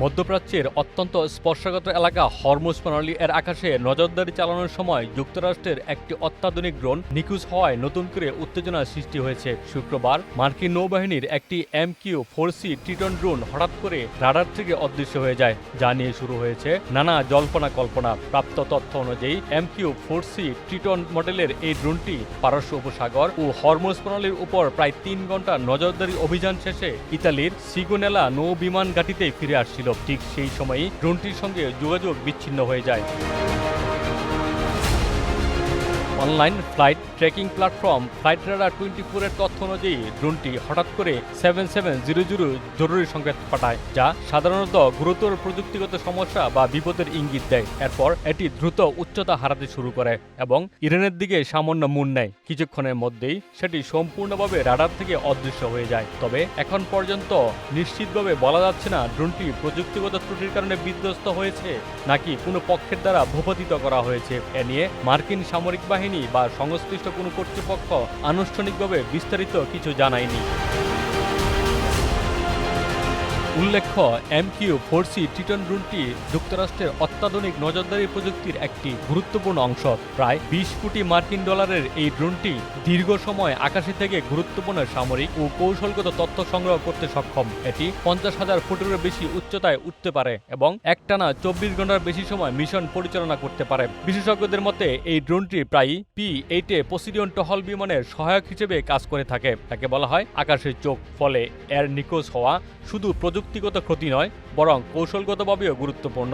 মধ্যপ্রাচ্যের অত্যন্ত স্পর্শকাতর এলাকা হরমুজ প্রণালী এর আকাশে নজরদারি চালানোর সময় যুক্তরাষ্ট্রের একটি অত্যাধুনিক ড্রোন নিখোঁজ হওয়ায় নতুন করে উত্তেজনার সৃষ্টি হয়েছে। শুক্রবার মার্কিন নৌবাহিনীর একটি MQ-4C ট্রিটন ড্রোন হঠাৎ করে রাডার থেকে অদৃশ্য হয়ে যায়, যা নিয়ে শুরু হয়েছে নানা জল্পনা কল্পনা। প্রাপ্ত তথ্য অনুযায়ী MQ-4C ট্রিটন মডেলের এই ড্রোনটি পারস্য উপসাগর ও হরমুজ প্রণালীর উপর প্রায় 3 ঘন্টা নজরদারি অভিযান শেষে ইতালির সিগোনেলা নৌ বিমান ঘাঁটিতে ফিরে আসছিল। ঠিক সেই সময়ই ড্রোনটির সঙ্গে যোগাযোগ বিচ্ছিন্ন হয়ে যায়। Online flight tracking platform flight radar 24 এর তথ্য অনুযায়ী ড্রোনটি হঠাৎ করে 7700 জরুরি সংকেত পাঠায়, যা সাধারণত গুরুতর প্রযুক্তিগত সমস্যা বা বিপদের ইঙ্গিত দেয়। এরপর এটি দ্রুত উচ্চতা হারাতে শুরু করে এবং ইরানের দিকে সামান্য মুড় নেয়। কিছুক্ষণের মধ্যেই সেটি সম্পূর্ণভাবে রাডার থেকে অদৃশ্য হয়ে যায়। তবে এখন পর্যন্ত নিশ্চিতভাবে বলা যাচ্ছে না ড্রোনটি প্রযুক্তিগত ত্রুটির কারণে বিধ্বস্ত হয়েছে নাকি কোনো পক্ষের দ্বারা ভূপাতিত করা হয়েছে। এ নিয়ে মার্কিন সামরিক বাহিনী বা সংশ্লিষ্ট কোনো কর্তৃপক্ষ আনুষ্ঠানিকভাবে বিস্তারিত কিছু জানায়নি। উল্লেখ্য, MQ-4C ট্রিটন ড্রোনটি যুক্তরাষ্ট্রের অত্যাধুনিক নজরদারি প্রযুক্তির একটি গুরুত্বপূর্ণ অংশ। প্রায় 20 কোটি মার্কিন ডলারের এই ড্রোনটি দীর্ঘ সময় আকাশে থেকে গুরুত্বপূর্ণ সামরিক ও কৌশলগত তথ্য সংগ্রহ করতে সক্ষম। এটি 50,000 ফুটেরও বেশি উচ্চতায় উঠতে পারে এবং একটানা 24 ঘন্টার বেশি সময় মিশন পরিচালনা করতে পারে। বিশেষজ্ঞদের মতে এই ড্রোনটি প্রায় P-8 পসিডিয়ন টহল বিমানের সহায়ক হিসেবে কাজ করে থাকে। তাকে বলা হয় আকাশের চোখ। ফলে এর নিখোঁজ হওয়া শুধু প্রযুক্তিগত ক্ষতি নয়, বরং কৌশলগতভাবেও গুরুত্বপূর্ণ।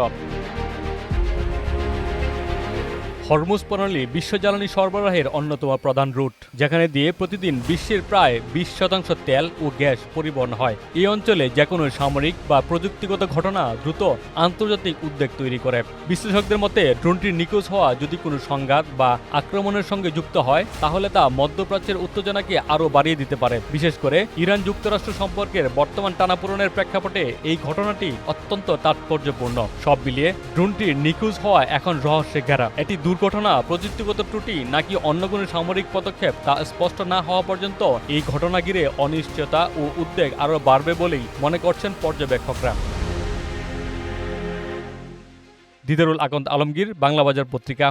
হরমুজ প্রণালী বিশ্ব জ্বালানি সরবরাহের অন্যতম প্রধান রুট, যেখানে দিয়ে প্রতিদিন বিশ্বের প্রায় 20% তেল ও গ্যাস পরিবহন হয়। এই অঞ্চলে যেকোনো সামরিক বা প্রযুক্তিগত ঘটনা দ্রুত আন্তর্জাতিক উদ্বেগ তৈরি করে। বিশ্লেষকদের মতে ড্রোনটির নিখোঁজ হওয়া যদি কোনো সংঘাত বা আক্রমণের সঙ্গে যুক্ত হয়, তাহলে তা মধ্যপ্রাচ্যের উত্তেজনাকে আরও বাড়িয়ে দিতে পারে। বিশেষ করে ইরান যুক্তরাষ্ট্র সম্পর্কের বর্তমান টানাপোড়েনের প্রেক্ষাপটে এই ঘটনাটি অত্যন্ত তাৎপর্যপূর্ণ। সব মিলিয়ে ড্রোনটির নিখোঁজ হওয়া এখন রহস্যে ঘেরা। এটি দুর্ঘটনা, প্রযুক্তিগত ত্রুটি নাকি অন্য কোনো সামরিক পদক্ষেপ তা স্পষ্ট না হওয়া পর্যন্ত এই ঘটনা ঘিরে অনিশ্চয়তা ও উদ্বেগ আরও বাড়বে বলেই মনে করছেন পর্যবেক্ষকরা। দিদারুল আকন্দ আলমগীর, বাংলা বাজার পত্রিকা।